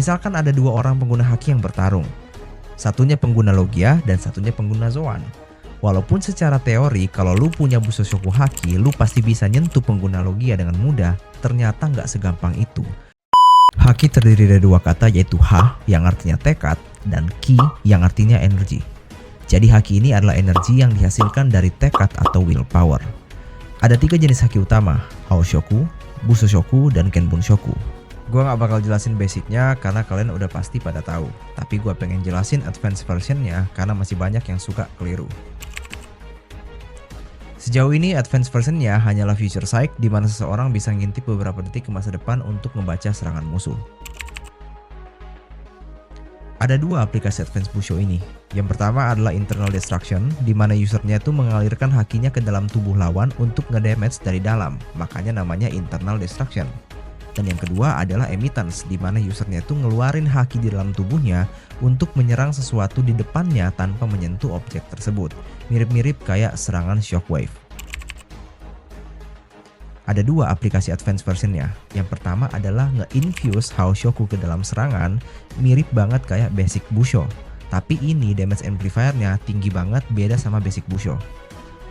Misalkan ada dua orang pengguna haki yang bertarung. Satunya pengguna Logia dan satunya pengguna Zoan. Walaupun secara teori kalau lu punya Busoshoku Haki, lu pasti bisa nyentuh pengguna Logia dengan mudah, ternyata nggak segampang itu. Haki terdiri dari dua kata yaitu Ha yang artinya tekad dan Ki yang artinya energi. Jadi haki ini adalah energi yang dihasilkan dari tekad atau willpower. Ada 3 jenis haki utama, Haoshoku, Busoshoku, dan Kenbunshoku. Gue gak bakal jelasin basicnya karena kalian udah pasti pada tahu. Tapi gue pengen jelasin advance versionnya karena masih banyak yang suka keliru. Sejauh ini advance versionnya hanyalah future sight di mana seseorang bisa ngintip beberapa detik ke masa depan untuk membaca serangan musuh. Ada 2 aplikasi advance Busho ini. Yang pertama adalah internal destruction, di mana usernya itu mengalirkan hakinya ke dalam tubuh lawan untuk ngedamage dari dalam, makanya namanya internal destruction. Dan yang kedua adalah emittance, di mana usernya itu ngeluarin haki di dalam tubuhnya untuk menyerang sesuatu di depannya tanpa menyentuh objek tersebut. Mirip-mirip kayak serangan shockwave. Ada 2 aplikasi advance versionnya. Yang pertama adalah nge-infuse Haoshoku ke dalam serangan, mirip banget kayak basic Busho. Tapi ini damage amplifiernya tinggi banget, beda sama basic Busho.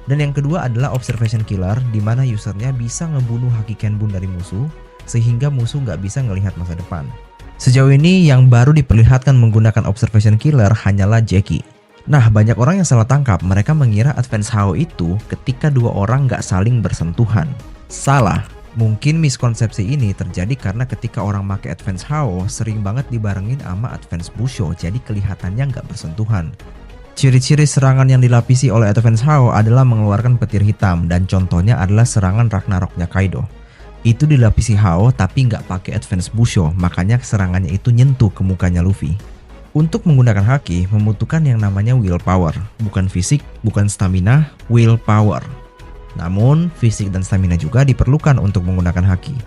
Dan yang kedua adalah observation killer, di mana usernya bisa ngebunuh haki Kenbun dari musuh, sehingga musuh nggak bisa ngelihat masa depan. Sejauh ini yang baru diperlihatkan menggunakan observation killer hanyalah Jackie. Nah, banyak orang yang salah tangkap, mereka mengira advance Hao itu ketika 2 orang nggak saling bersentuhan. Salah. Mungkin miskonsepsi ini terjadi karena ketika orang make advance Hao sering banget dibarengin sama advance Busho, jadi kelihatannya nggak bersentuhan. Ciri-ciri serangan yang dilapisi oleh advance Hao adalah mengeluarkan petir hitam, dan contohnya adalah serangan Ragnaroknya Kaido. Itu dilapisi Hao tapi nggak pakai advance Busho, makanya serangannya itu nyentuh ke mukanya Luffy. Untuk menggunakan haki membutuhkan yang namanya willpower, bukan fisik, bukan stamina, willpower. Namun, fisik dan stamina juga diperlukan untuk menggunakan haki.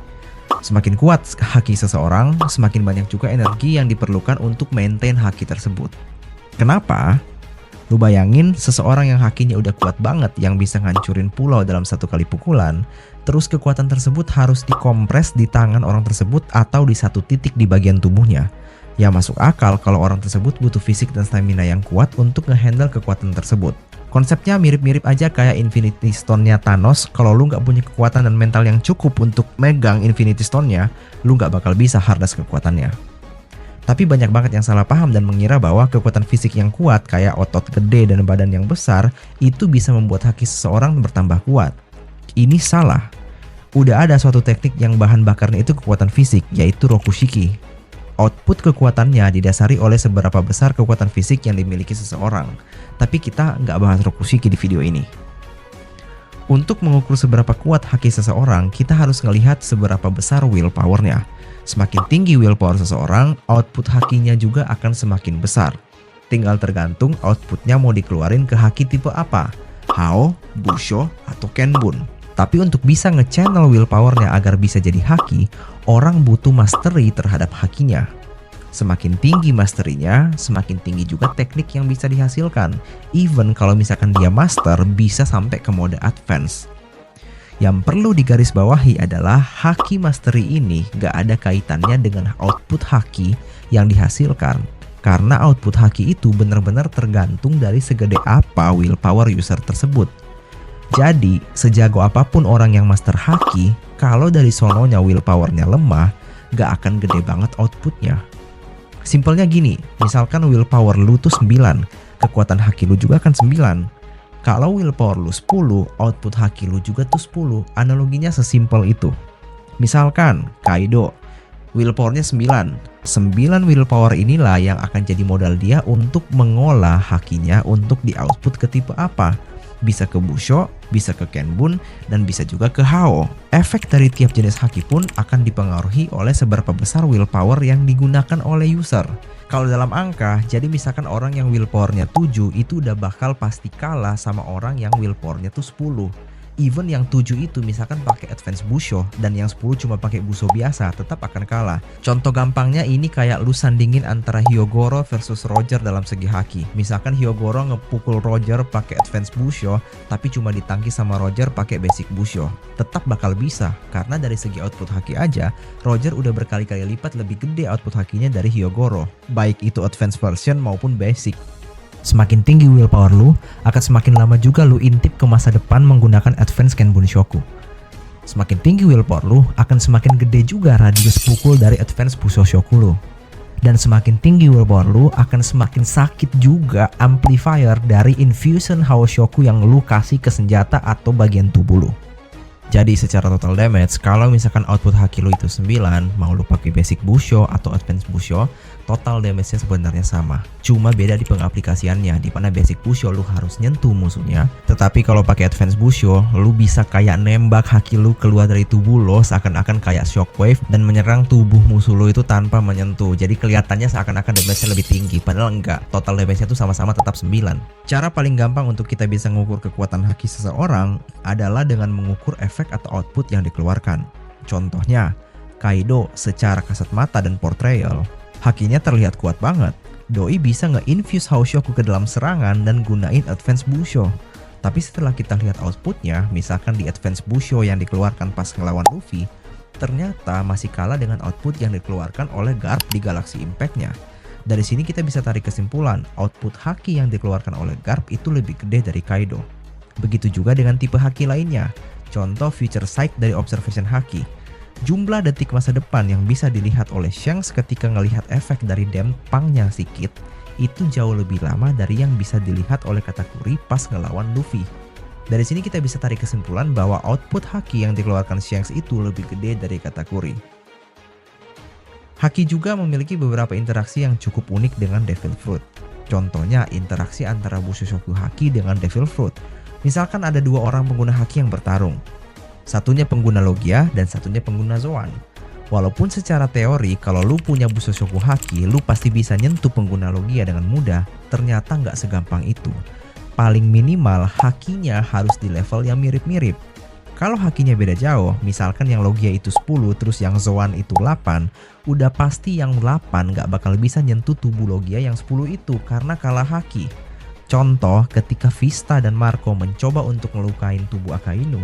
Semakin kuat haki seseorang, semakin banyak juga energi yang diperlukan untuk maintain haki tersebut. Kenapa? Lu bayangin seseorang yang hakinya udah kuat banget, yang bisa ngancurin pulau dalam 1 kali pukulan, terus kekuatan tersebut harus dikompres di tangan orang tersebut atau di 1 titik di bagian tubuhnya. Ya masuk akal kalau orang tersebut butuh fisik dan stamina yang kuat untuk ngehandle kekuatan tersebut. Konsepnya mirip-mirip aja kayak Infinity Stone-nya Thanos. Kalau lu nggak punya kekuatan dan mental yang cukup untuk megang Infinity Stone-nya, lu nggak bakal bisa harness kekuatannya. Tapi banyak banget yang salah paham dan mengira bahwa kekuatan fisik yang kuat kayak otot gede dan badan yang besar itu bisa membuat haki seseorang bertambah kuat. Ini salah. Udah ada suatu teknik yang bahan bakarnya itu kekuatan fisik, yaitu Rokushiki. Output kekuatannya didasari oleh seberapa besar kekuatan fisik yang dimiliki seseorang. Tapi kita nggak bahas Rokushiki di video ini. Untuk mengukur seberapa kuat haki seseorang, kita harus ngelihat seberapa besar willpower-nya. Semakin tinggi willpower seseorang, output hakinya juga akan semakin besar. Tinggal tergantung outputnya mau dikeluarin ke haki tipe apa, Hao, Busho, atau Kenbun. Tapi untuk bisa nge-channel willpower-nya agar bisa jadi haki, orang butuh mastery terhadap hakinya. Semakin tinggi mastery-nya, semakin tinggi juga teknik yang bisa dihasilkan. Even kalau misalkan dia master, bisa sampai ke mode advance. Yang perlu digarisbawahi adalah haki mastery ini gak ada kaitannya dengan output haki yang dihasilkan. Karena output haki itu benar-benar tergantung dari segede apa willpower user tersebut. Jadi, sejago apapun orang yang master haki, kalau dari sononya willpower-nya lemah, gak akan gede banget outputnya. Simpelnya gini, misalkan willpower lu tuh 9, kekuatan haki lu juga akan 9. Kalau willpower lu 10, output haki lu juga tuh 10. Analoginya sesimpel itu. Misalkan Kaido, willpowernya 9. 9 willpower inilah yang akan jadi modal dia untuk mengolah hakinya untuk di output ke tipe apa. Bisa ke Busho, bisa ke Kenbun, dan bisa juga ke Hao. Efek dari tiap jenis haki pun akan dipengaruhi oleh seberapa besar willpower yang digunakan oleh user. Kalau dalam angka, jadi misalkan orang yang willpowernya 7 itu udah bakal pasti kalah sama orang yang willpowernya tuh 10. Even yang 7 itu misalkan pakai advance Busho dan yang 10 cuma pakai Busho biasa, tetap akan kalah. Contoh gampangnya ini kayak lu sandingin antara Hyogoro versus Roger dalam segi haki. Misalkan Hyogoro ngepukul Roger pakai advance Busho, tapi cuma ditangkis sama Roger pakai basic Busho. Tetap bakal bisa, karena dari segi output haki aja, Roger udah berkali-kali lipat lebih gede output hakinya dari Hyogoro, baik itu advance version maupun basic. Semakin tinggi willpower lu, akan semakin lama juga lu intip ke masa depan menggunakan advance Ken Bunshoku. Semakin tinggi willpower lu, akan semakin gede juga radius pukul dari advance Busoshoku lu. Dan semakin tinggi willpower lu, akan semakin sakit juga amplifier dari infusion Haoshoku yang lu kasih ke senjata atau bagian tubuh lu. Jadi secara total damage, kalau misalkan output haki lu itu 9, mau lu pakai basic Busho atau advance Busho, total damage-nya sebenarnya sama. Cuma beda di pengaplikasiannya, di mana basic Busho lu harus nyentuh musuhnya, tetapi kalau pakai advance Busho, lu bisa kayak nembak haki lu keluar dari tubuh lo seakan-akan kayak shockwave dan menyerang tubuh musuh lu itu tanpa menyentuh. Jadi kelihatannya seakan-akan damage-nya lebih tinggi, padahal enggak. Total damage-nya tuh sama-sama tetap 9. Cara paling gampang untuk kita bisa mengukur kekuatan haki seseorang adalah dengan mengukur efek atau output yang dikeluarkan. Contohnya, Kaido secara kasat mata dan portrayal, hakinya terlihat kuat banget. Doi bisa nge-infuse Haoshoku ke dalam serangan dan gunain advance Busho. Tapi setelah kita lihat outputnya, misalkan di advance Busho yang dikeluarkan pas ngelawan Luffy, ternyata masih kalah dengan output yang dikeluarkan oleh Garp di Galaxy Impact-nya. Dari sini kita bisa tarik kesimpulan, output haki yang dikeluarkan oleh Garp itu lebih gede dari Kaido. Begitu juga dengan tipe haki lainnya. Contoh future sight dari observation haki. Jumlah detik masa depan yang bisa dilihat oleh Shanks ketika ngelihat efek dari dampangnya si Kid itu jauh lebih lama dari yang bisa dilihat oleh Katakuri pas ngelawan Luffy. Dari sini kita bisa tarik kesimpulan bahwa output haki yang dikeluarkan Shanks itu lebih gede dari Katakuri. Haki juga memiliki beberapa interaksi yang cukup unik dengan Devil Fruit. Contohnya interaksi antara Busoshoku Haki dengan Devil Fruit. Misalkan ada dua orang pengguna haki yang bertarung. Satunya pengguna Logia dan satunya pengguna Zoan. Walaupun secara teori kalau lu punya Busoshoku Haki, lu pasti bisa nyentuh pengguna Logia dengan mudah, ternyata nggak segampang itu. Paling minimal hakinya harus di level yang mirip-mirip. Kalau hakinya beda jauh, misalkan yang Logia itu 10 terus yang Zoan itu 8, udah pasti yang 8 nggak bakal bisa nyentuh tubuh Logia yang 10 itu karena kalah haki. Contoh ketika Vista dan Marco mencoba untuk ngelukain tubuh Akainu,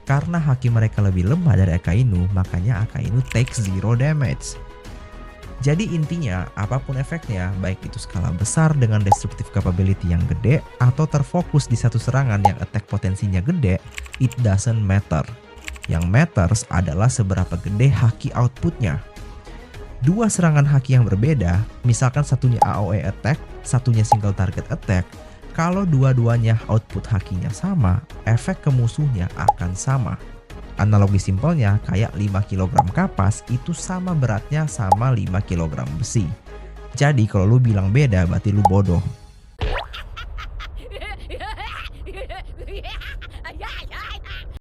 karena haki mereka lebih lemah dari Akainu, makanya Akainu take 0 damage. Jadi intinya, apapun efeknya, baik itu skala besar dengan destructive capability yang gede, atau terfokus di satu serangan yang attack potensinya gede, it doesn't matter. Yang matters adalah seberapa gede haki outputnya. Dua serangan haki yang berbeda, misalkan satunya AoE attack, satunya single target attack, kalau dua-duanya output hakinya sama, efek ke musuhnya akan sama. Analogi simpelnya kayak 5 kg kapas itu sama beratnya sama 5 kg besi. Jadi kalau lu bilang beda berarti lu bodoh.